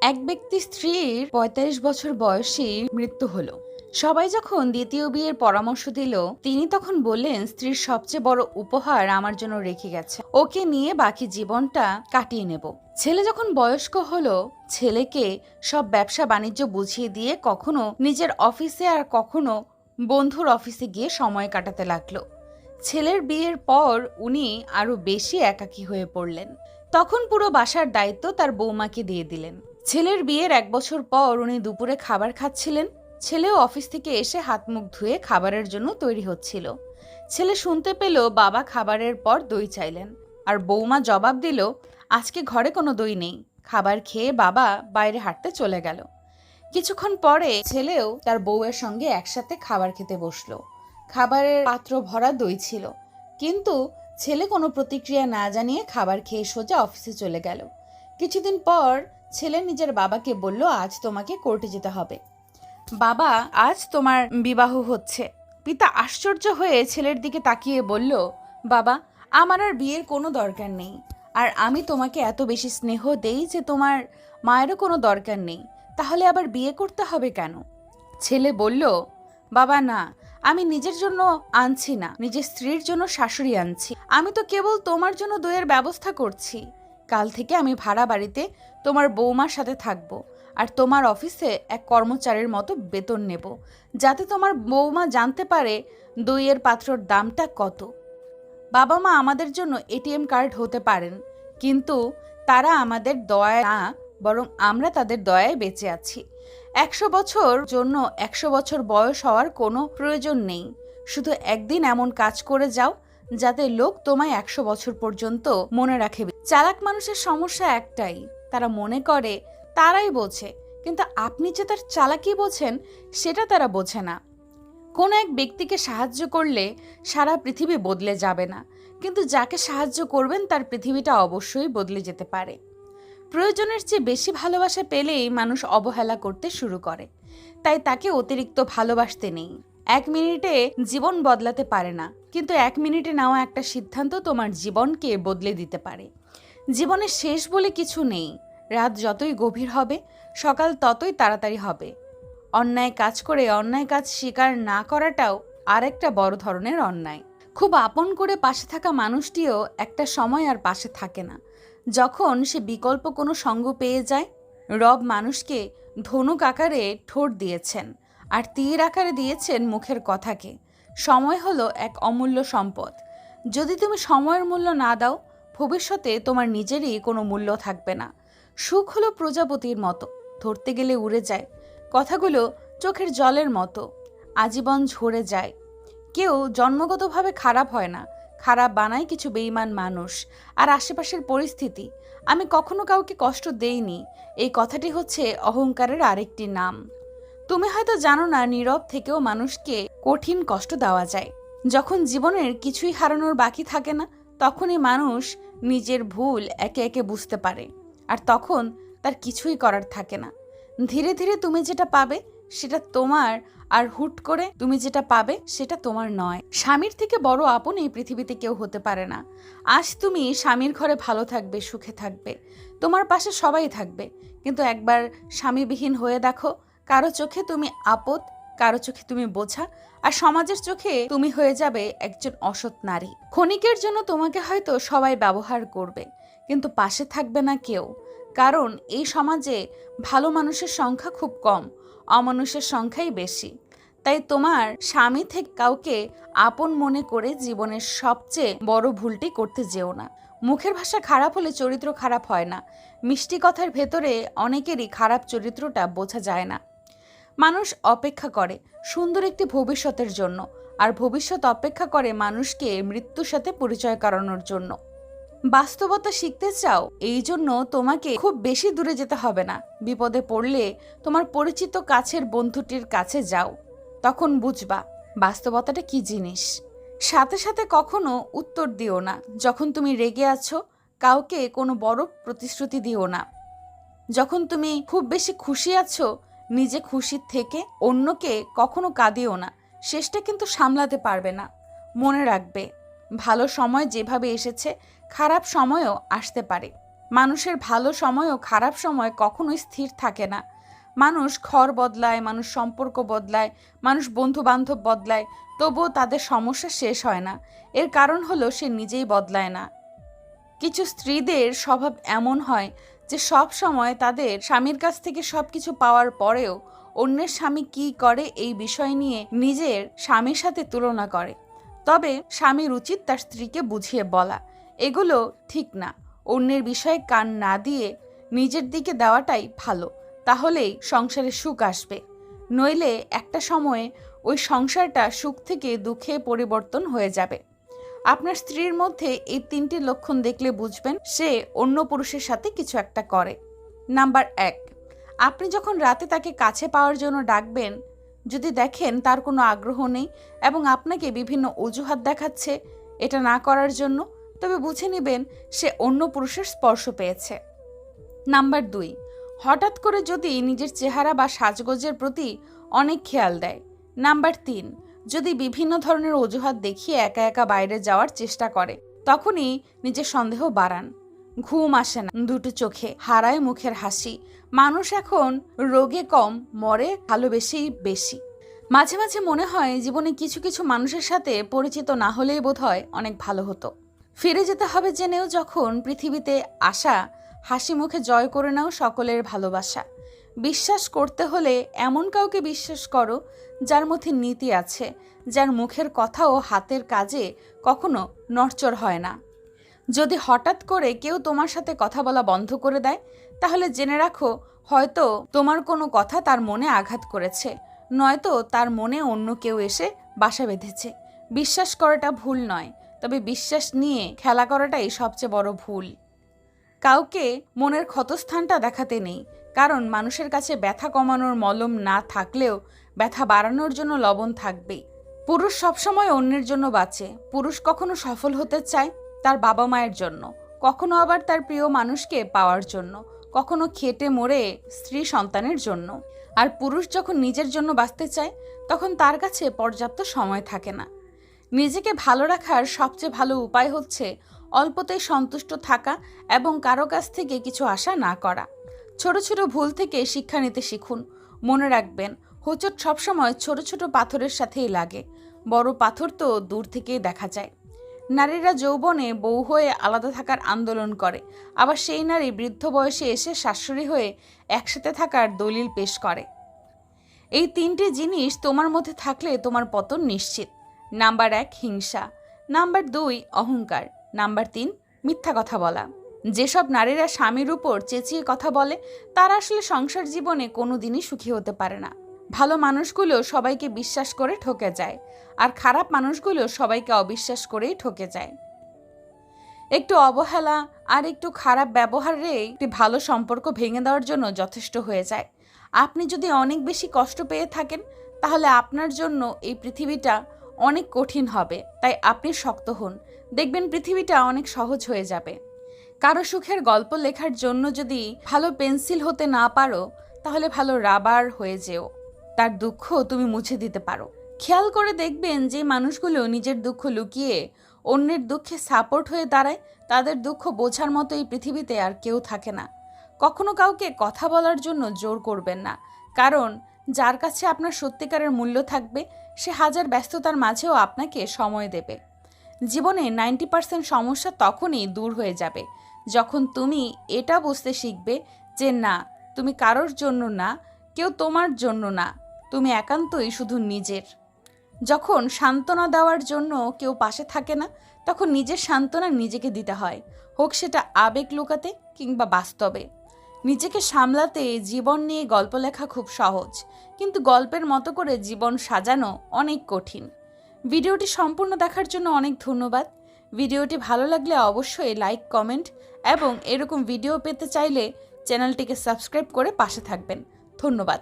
এক ব্যক্তি স্ত্রীর ৪৫ বছর বয়সী মৃত্যু হলো। সবাই যখন দ্বিতীয় বিয়ের পরামর্শ দিল, তিনি তখন বললেন, স্ত্রীর সবচেয়ে বড় উপহার আমার জন্য রেখে গেছে, ওকে নিয়ে বাকি জীবনটা কাটিয়ে নেব। ছেলে যখন বয়স্ক হলো, ছেলেকে সব ব্যবসা বাণিজ্য বুঝিয়ে দিয়ে কখনো নিজের অফিসে আর কখনো বন্ধুর অফিসে গিয়ে সময় কাটাতে লাগলো। ছেলের বিয়ের পর উনি আরো বেশি একাকী হয়ে পড়লেন। তখন পুরো বাসার দায়িত্ব তার বৌমাকে দিয়ে দিলেন। ছেলের বিয়ের ১ বছর পর উনি দুপুরে খাবার খাচ্ছিলেন। ছেলেও অফিস থেকে এসে হাত মুখ ধুয়ে খাবারের জন্য তৈরি হচ্ছিল। ছেলে শুনতে পেল বাবা খাবারের পর দই চাইলেন, আর বৌমা জবাব দিল, আজকে ঘরে কোনো দই নেই। খাবার খেয়ে বাবা বাইরে হাঁটতে চলে গেল। কিছুক্ষণ পরে ছেলেও তার বউয়ের সঙ্গে একসাথে খাবার খেতে বসলো। খাবারের পাত্র ভরা দই ছিল, কিন্তু ছেলে কোনো প্রতিক্রিয়া না জানিয়ে খাবার খেয়ে সোজা অফিসে চলে গেল। কিছুদিন পর ছেলে নিজের বাবাকে বলল, আজ তোমাকে কোর্টে যেতে হবে। বাবা, আজ তোমার বিবাহ হচ্ছে। পিতা আশ্চর্য হয়ে ছেলের দিকে তাকিয়ে বলল, বাবা, আমার আর বিয়ের কোনো দরকার নেই। আর আমি তোমাকে এত বেশি স্নেহ দেই যে তোমার মায়েরও কোনো দরকার নেই। তাহলে আবার বিয়ে করতে হবে কেন? ছেলে বলল, বাবা না, আমি নিজের জন্য আনছি না, নিজের স্ত্রীর জন্য শাশুড়ি আনছি। আমি তো কেবল তোমার জন্য দইয়ের ব্যবস্থা করছি। কাল থেকে আমি ভাড়া বাড়িতে তোমার বৌমার সাথে থাকবো, আর তোমার অফিসে এক কর্মচারীর মতো বেতন নেব, যাতে তোমার বৌমা জানতে পারে দইয়ের পাত্রর দামটা কত। বাবা মা আমাদের জন্য এটিএম কার্ড হতে পারেন, কিন্তু তারা আমাদের দয়ায় না, বরং আমরা তাদের দয়ায় বেঁচে আছি। ১০০ বছর জন্য ১০০ বছর বয়স হওয়ার কোনো প্রয়োজন নেই। শুধু একদিন এমন কাজ করে যাও যাতে লোক তোমায় ১০০ বছর পর্যন্ত মনে রাখে। চালাক মানুষের সমস্যা একটাই, তারা মনে করে তারাই বোঝে, কিন্তু আপনি যে তার চালাকি বোঝেন সেটা তারা বোঝে না। কোনো এক ব্যক্তিকে সাহায্য করলে সারা পৃথিবী বদলে যাবে না, কিন্তু যাকে সাহায্য করবেন তার পৃথিবীটা অবশ্যই বদলে যেতে পারে। প্রয়োজনের চেয়ে বেশি ভালোবাসা পেলেই মানুষ অবহেলা করতে শুরু করে, তাই তাকে অতিরিক্ত ভালোবাসতে নেই। ১ মিনিটে জীবন বদলাতে পারে না, কিন্তু ১ মিনিটে নেওয়া একটা সিদ্ধান্ত তোমার জীবনকে বদলে দিতে পারে। জীবনের শেষ বলে কিছু নেই। রাত যতই গভীর হবে, সকাল ততই তাড়াতাড়ি হবে। অন্যায় কাজ করে অন্যায় কাজ স্বীকার না করাটাও আরেকটা বড় ধরনের অন্যায়। খুব আপন করে পাশে থাকা মানুষটিও একটা সময় আর পাশে থাকে না, যখন সে বিকল্প কোনো সঙ্গ পেয়ে যায়। রব মানুষকে ধনুক আকারে ঠোঁট দিয়েছেন, আর তীর আকারে দিয়েছেন মুখের কথাকে। সময় হলো এক অমূল্য সম্পদ। যদি তুমি সময়ের মূল্য না দাও, ভবিষ্যতে তোমার নিজেরই কোনো মূল্য থাকবে না। সুখ হলো প্রজাপতির মতো, ধরতে গেলে উড়ে যায়। কথাগুলো চোখের জলের মতো, আজীবন ঝরে যায়। কেউ জন্মগতভাবে খারাপ হয় না, খারাপ বানায় কিছু বেঈমান মানুষ আর আশেপাশের পরিস্থিতি। আমি কখনো কাউকে কষ্ট দেইনি, এই কথাটি হচ্ছে অহংকারের আরেকটি নাম। তুমি হয়তো জানো না, নীরব থেকেও মানুষকে কঠিন কষ্ট দেওয়া যায়। যখন জীবনের কিছুই হারানোর বাকি থাকে না, তখনই মানুষ নিজের ভুল একে একে বুঝতে পারে, আর তখন তার কিছুই করার থাকে না। ধীরে ধীরে তুমি যেটা পাবে সেটা তোমার, আর হুট করে তুমি যেটা পাবে সেটা তোমার নয়। স্বামীর থেকে বড় আপন এই পৃথিবীতে কেউ হতে পারে না। আজ তুমি স্বামীর ঘরে ভালো থাকবে, সুখে থাকবে, তোমার পাশে সবাই থাকবে, কিন্তু একবার স্বামীবিহীন হয়ে দেখো, কারো চোখে তুমি আপদ, কারো চোখে তুমি বোঝা, আর সমাজের চোখে তুমি হয়ে যাবে একজন অসৎ নারী। ক্ষণিকের জন্য তোমাকে হয়তো সবাই ব্যবহার করবে, কিন্তু পাশে থাকবে না কেউ, কারণ এই সমাজে ভালো মানুষের সংখ্যা খুব কম, অমানুষের সংখ্যাই বেশি। তাই তোমার স্বামী থেকে কাউকে আপন মনে করে জীবনের সবচেয়ে বড় ভুলটি করতে যেও না। মুখের ভাষা খারাপ হলে চরিত্র খারাপ হয় না। মিষ্টি কথার ভেতরে অনেকেরই খারাপ চরিত্রটা বোঝা যায় না। মানুষ অপেক্ষা করে সুন্দর একটি ভবিষ্যতের জন্য, আর ভবিষ্যৎ অপেক্ষা করে মানুষকে মৃত্যুর সাথে পরিচয় করানোর জন্য। বাস্তবতা শিখতে চাও, এই জন্য তোমাকে খুব বেশি দূরে যেতে হবে না। বিপদে পড়লে তোমার পরিচিত কাছের বন্ধুটির কাছে যাও, তখন বুঝবা বাস্তবতাটা কি জিনিস। সাথে সাথে কখনো উত্তর দিও না। যখন তুমি রেগে আছো, কাউকে কোনো বড় প্রতিশ্রুতি দিও না। যখন তুমি খুব বেশি খুশি আছো, নিজে খুশির থেকে অন্যকে কখনো কাঁদিও না। শেষটা কিন্তু সামলাতে পারবে না। মনে রাখবে, ভালো সময় যেভাবে এসেছে, খারাপ সময়ও আসতে পারে। মানুষের ভালো সময় ও খারাপ সময় কখনোই স্থির থাকে না। মানুষ ঘর বদলায়, মানুষ সম্পর্ক বদলায়, মানুষ বন্ধু বান্ধব বদলায়, তবুও তাদের সমস্যা শেষ হয় না। এর কারণ হলো সে নিজেই বদলায় না। কিছু স্ত্রীদের স্বভাব এমন হয় যে সব সময় তাদের স্বামীর কাছ থেকে সবকিছু পাওয়ার পরেও অন্যের স্বামী কি করে এই বিষয় নিয়ে নিজের স্বামীর সাথে তুলনা করে। তবে স্বামীর উচিত তার স্ত্রীকে বুঝিয়ে বলা, এগুলো ঠিক না। অন্যের বিষয়ে কান না দিয়ে নিজের দিকে দেওয়াটাই ভালো, তাহলেই সংসারে সুখ আসবে। নইলে একটা সময়ে ওই সংসারটা সুখ থেকে দুঃখে পরিবর্তন হয়ে যাবে। আপনার স্ত্রীর মধ্যে এই 3টি লক্ষণ দেখলে বুঝবেন সে অন্য পুরুষের সাথে কিছু একটা করে। নাম্বার 1, আপনি যখন রাতে তাকে কাছে পাওয়ার জন্য ডাকবেন, যদি দেখেন তার কোনো আগ্রহ নেই এবং আপনাকে বিভিন্ন অজুহাত দেখাচ্ছে এটা না করার জন্য, তবে বুঝে নেবেন সে অন্য পুরুষের স্পর্শ পেয়েছে। নাম্বার 2, হঠাৎ করে যদি নিজের চেহারা বা সাজগোজের প্রতি অনেক খেয়াল দেয়। নাম্বার 3, যদি বিভিন্ন ধরনের অজুহাত দেখিয়ে একা একা বাইরে যাওয়ার চেষ্টা করে, তখনই নিজের সন্দেহ বাড়ান। ঘুম আসে না দুটো চোখে, হারায় মুখের হাসি। মানুষ এখন রোগে কম, মরে ভালোবেসেই বেশি। মাঝে মাঝে মনে হয় জীবনে কিছু কিছু মানুষের সাথে পরিচিত না হলেই বোধহয় অনেক ভালো হতো। ফিরে যেতে হবে জেনেও যখন পৃথিবীতে আসা, হাসি মুখে জয় করে নাও সকলের ভালোবাসা। বিশ্বাস করতে হলে এমন কাউকে বিশ্বাস করো যার মধ্যে নীতি আছে, যার মুখের কথা ও হাতের কাজে কখনো নড়চড় হয় না। যদি হঠাৎ করে কেউ তোমার সাথে কথা বলা বন্ধ করে দেয়, তাহলে জেনে রাখো হয়তো তোমার কোনো কথা তার মনে আঘাত করেছে, নয়তো তার মনে অন্য কেউ এসে বাসা বেঁধেছে। বিশ্বাস করাটা ভুল নয়, তবে বিশ্বাস নিয়ে খেলা করাটাই সবচেয়ে বড় ভুল। কাউকে মনের ক্ষতস্থানটা দেখাতে নেই, কারণ মানুষের কাছে ব্যথা কমানোর মলম না থাকলেও ব্যথা বাড়ানোর জন্য লবণ থাকবেই। পুরুষ সবসময় অন্যের জন্য বাঁচে। পুরুষ কখনো সফল হতে চায় তার বাবা মায়ের জন্য, কখনো আবার তার প্রিয় মানুষকে পাওয়ার জন্য, কখনো খেটে মরে স্ত্রী সন্তানের জন্য। আর পুরুষ যখন নিজের জন্য বাঁচতে চায় তখন তার কাছে পর্যাপ্ত সময় থাকে না। নিজেকে ভালো রাখার সবচেয়ে ভালো উপায় হচ্ছে অল্পতেই সন্তুষ্ট থাকা এবং কারো কাছ থেকে কিছু আশা না করা। ছোট ছোট ভুল থেকে শিক্ষা নিতে শিখুন। মনে রাখবেন, হোঁচট সবসময় ছোট ছোট পাথরের সাথেই লাগে, বড় পাথর তো দূর থেকেই দেখা যায়। নারীরা যৌবনে বউ হয়ে আলাদা থাকার আন্দোলন করে, আবার সেই নারী বৃদ্ধ বয়সে এসে শাশুড়ি হয়ে একসাথে থাকার দলিল পেশ করে। এই 3টি জিনিস তোমার মধ্যে থাকলে তোমার পতন নিশ্চিত। নাম্বার 1, হিংসা। নাম্বার 2, অহংকার। নাম্বার 3, মিথ্যা কথা বলা। যেসব নারীরা স্বামীর উপর চেঁচিয়ে কথা বলে তারা আসলে সংসার জীবনে কোনো দিনই সুখী হতে পারে না। ভালো মানুষগুলো সবাইকে বিশ্বাস করে ঠকে যায়, আর খারাপ মানুষগুলো সবাইকে অবিশ্বাস করেই ঠকে যায়। একটু অবহেলা আর একটু খারাপ ব্যবহারে একটি ভালো সম্পর্ক ভেঙে দেওয়ার জন্য যথেষ্ট হয়ে যায়। আপনি যদি অনেক বেশি কষ্ট পেয়ে থাকেন, তাহলে আপনার জন্য এই পৃথিবীটা অনেক কঠিন হবে। তাই আপনি শক্ত হন, দেখবেন পৃথিবীটা অনেক সহজ হয়ে যাবে। কারো সুখের গল্প লেখার জন্য যদি ভালো পেন্সিল হতে না পারো, তাহলে ভালো রাবার হয়ে যেও, তার দুঃখ তুমি মুছে দিতে পারো। খেয়াল করে দেখবেন যে মানুষগুলো নিজের দুঃখ লুকিয়ে অন্যের দুঃখে সাপোর্ট হয়ে দাঁড়ায়, তাদের দুঃখ বোঝার মতো এই পৃথিবীতে আর কেউ থাকে না। কখনো কাউকে কথা বলার জন্য জোর করবেন না, কারণ যার কাছে আপনার সত্যিকারের মূল্য থাকবে সে হাজার ব্যস্ততার মাঝেও আপনাকে সময় দেবে। জীবনে 90% সমস্যা তখনই দূর হয়ে যাবে যখন তুমি এটা বুঝতে শিখবে যে না, তুমি কারোর জন্য না, কেউ তোমার জন্য না, তুমি একান্তই শুধু নিজের। যখন সান্ত্বনা দেওয়ার জন্য কেউ পাশে থাকে না, তখন নিজের সান্ত্বনা নিজেকে দিতে হয়, হোক সেটা আবেগ লুকাতে কিংবা বাস্তবে। নিজেকে সামলাতে জীবন নিয়ে গল্প লেখা খুব সহজ, কিন্তু গল্পের মতো করে জীবন সাজানো অনেক কঠিন। ভিডিওটি সম্পূর্ণ দেখার জন্য অনেক ধন্যবাদ। ভিডিওটি ভালো লাগলে অবশ্যই লাইক, কমেন্ট এবং এরকম ভিডিও পেতে চাইলে চ্যানেলটিকে সাবস্ক্রাইব করে পাশে থাকবেন। ধন্যবাদ।